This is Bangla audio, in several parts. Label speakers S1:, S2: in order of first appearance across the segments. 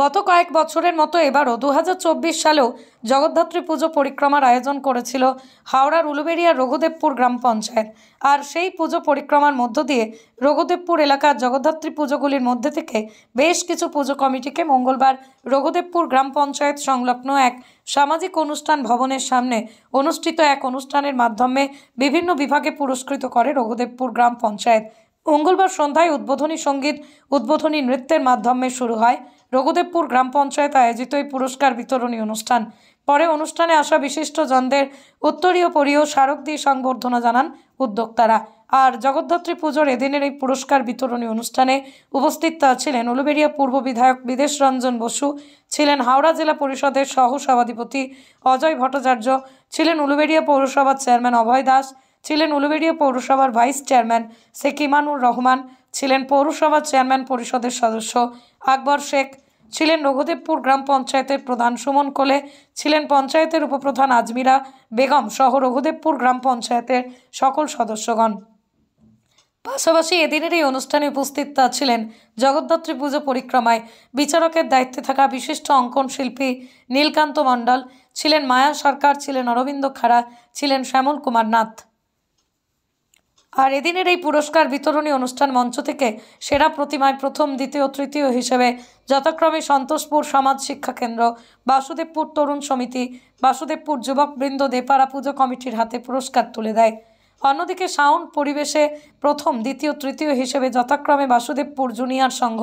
S1: গত কয়েক বছরের মতো এবারও 2024 সালেও জগদ্ধাত্রী পুজো পরিক্রমার আয়োজন করেছিল হাওড়ার উলুবেড়িয়ার রঘুদেবপুর গ্রাম পঞ্চায়েত। আর সেই পুজো পরিক্রমার মধ্য দিয়ে রঘুদেবপুর এলাকার জগদ্ধাত্রী পুজোগুলির মধ্যে থেকে বেশ কিছু পুজো কমিটিকে মঙ্গলবার রঘুদেবপুর গ্রাম পঞ্চায়েত সংলগ্ন এক সামাজিক অনুষ্ঠান ভবনের সামনে অনুষ্ঠিত এক অনুষ্ঠানের মাধ্যমে বিভিন্ন বিভাগে পুরস্কৃত করে রঘুদেবপুর গ্রাম পঞ্চায়েত। মঙ্গলবার সন্ধ্যায় উদ্বোধনী সঙ্গীত, উদ্বোধনী নৃত্যের মাধ্যমে শুরু হয় রঘুদেবপুর গ্রাম পঞ্চায়েত আয়োজিত এই পুরস্কার বিতরণী অনুষ্ঠান। পরে অনুষ্ঠানে আসা বিশিষ্টজনদের উত্তরীয় পরীয় স্মারক দিয়ে সংবর্ধনা জানান উদ্যোক্তারা। আর জগদ্ধাত্রী পুজোর এদিনের এই পুরস্কার বিতরণী অনুষ্ঠানে উপস্থিত ছিলেন উলুবেড়িয়া পূর্ব বিধায়ক বিদেশ রঞ্জন বসু, ছিলেন হাওড়া জেলা পরিষদের সহ সভাধিপতি অজয় ভট্টাচার্য, ছিলেন উলুবেড়িয়া পৌরসভার চেয়ারম্যান অভয় দাস, ছিলেন উলুবেড়িয়া পৌরসভার ভাইস চেয়ারম্যান শেখ ইমানুর রহমান, ছিলেন পৌরসভার চেয়ারম্যান পরিষদের সদস্য আকবর শেখ, ছিলেন রঘুদেবপুর গ্রাম পঞ্চায়েতের প্রধান সুমন কোলে, ছিলেন পঞ্চায়েতের উপপ্রধান আজমিরা বেগম সহ রঘুদেবপুর গ্রাম পঞ্চায়েতের সকল সদস্যগণ। পাশাপাশি এদিনের এই অনুষ্ঠানে উপস্থিত ছিলেন জগদ্ধাত্রী পুজো পরিক্রমায় বিচারকের দায়িত্বে থাকা বিশিষ্ট অঙ্কন শিল্পী নীলকান্ত মণ্ডল, ছিলেন মায়া সরকার, ছিলেন অরবিন্দ খাড়া, ছিলেন শ্যামল কুমার নাথ। আর এদিনের এই পুরস্কার বিতরণী অনুষ্ঠান মঞ্চ থেকে সেরা প্রতিমায় প্রথম, দ্বিতীয়, তৃতীয় হিসেবে যথাক্রমে সন্তোষপুর সমাজ শিক্ষা কেন্দ্র, বাসুদেবপুর তরুণ সমিতি, বাসুদেবপুর যুবকবৃন্দ দেপাড়া পুজো কমিটির হাতে পুরস্কার তুলে দেয়। অন্যদিকে সাউন্ড পরিবেশে প্রথম, দ্বিতীয়, তৃতীয় হিসেবে যথাক্রমে বাসুদেবপুর জুনিয়র সংঘ,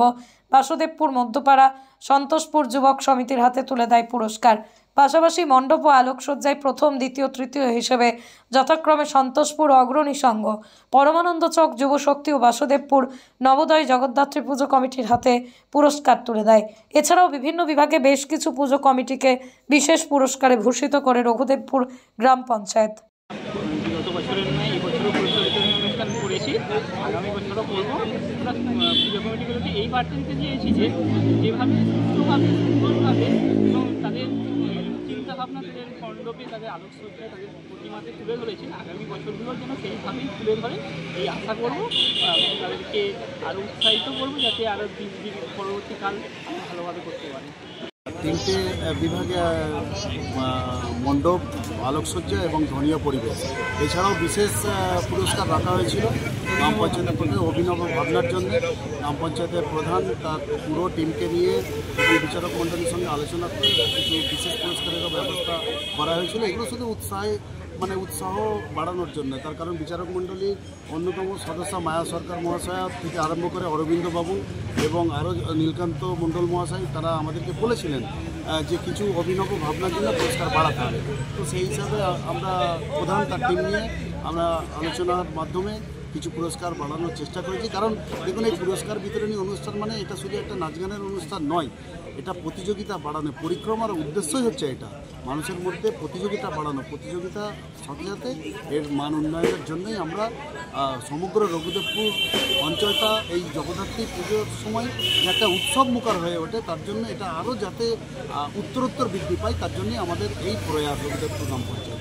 S1: বাসুদেবপুর মধ্যপাড়া, সন্তোষপুর যুবক সমিতির হাতে তুলে দেয় পুরস্কার। পাশাপাশি মণ্ডপ ও আলোকসজ্জায় প্রথম, দ্বিতীয়, তৃতীয় হিসেবে যথাক্রমে সন্তোষপুর অগ্রণী সংঘ, পরমানন্দ চক যুবশক্তি ও বাসুদেবপুর নবোদয় জগদ্ধাত্রী পুজো কমিটির হাতে পুরস্কার তুলে দেয়। এছাড়াও বিভিন্ন বিভাগে বেশ কিছু পুজো কমিটিকে বিশেষ পুরস্কারে ভূষিত করে রঘুদেবপুর গ্রাম পঞ্চায়েত।
S2: গত বছরের নয় এবছরও পুরস্কার বিতরণী অনুষ্ঠান করেছি, আগামী বছরও করবো। আমরা পুজো কমিটিগুলোকে এই বার্তা দিতে চেয়েছি যে যেভাবে সুস্থভাবে সুন্দরভাবে এবং তাদের চিন্তাভাবনা তাদের মণ্ডপে, তাদের আলোকসজ্জায়, তাদের প্রতিমাতে তুলে ধরেছেন, আগামী বছরগুলোর জন্য সেইভাবেই তুলে ধরে এই আশা করবো। তাদেরকে আরও উৎসাহিত করবো যাতে আরও দিন পরবর্তীকাল ভালোভাবে করতে পারে।
S3: তিনটে বিভাগে মণ্ডপ, আলোকসজ্জা এবং ধর্মীয় পরিবেশ, এছাড়াও বিশেষ পুরস্কার রাখা হয়েছিল গ্রাম পঞ্চায়েতের পক্ষে অভিনব ভাবনার জন্য। গ্রাম পঞ্চায়েতের প্রধান তার পুরো টিমকে নিয়ে এবং বিচারক মণ্ডলীর সঙ্গে আলোচনা করে কিছু বিশেষ পুরস্কারেরও ব্যবস্থা করা হয়েছিল। এগুলো শুধু উৎসাহ বাড়ানোর জন্য, তার কারণ বিচারক মণ্ডলীর অন্যতম সদস্য মায়া সরকার মহাশয়া থেকে আরম্ভ করে অরবিন্দবাবু এবং আরও নীলকান্ত মণ্ডল মহাশয় তারা আমাদেরকে বলেছিলেন যে কিছু অভিনব ভাবনার জন্য পুরস্কার বাড়াতে হবে। তো সেই হিসাবে আমরা প্রধান তার টিম নিয়ে আমরা আলোচনার মাধ্যমে কিছু পুরস্কার বাড়ানোর চেষ্টা করেছি। কারণ দেখুন, এই পুরস্কার বিতরণী অনুষ্ঠান মানে এটা শুধু একটা নাচ গানের অনুষ্ঠান নয়, এটা প্রতিযোগিতা বাড়ানো। পরিক্রমার উদ্দেশ্যই হচ্ছে এটা মানুষের মধ্যে প্রতিযোগিতা বাড়ানো, প্রতিযোগিতার সাথে সাথে এর মান উন্নয়নের জন্যই আমরা সমগ্র রঘুদেবপুর অঞ্চলটা এই জগদ্ধাত্রী পুজোর সময় একটা উৎসব মুখর হয়ে ওঠে, তার জন্য এটা আরও যাতে উত্তরোত্তর বৃদ্ধি পায় তার জন্যই আমাদের এই প্রয়াস রঘুদেবপুর গ্রাম পঞ্চায়েত।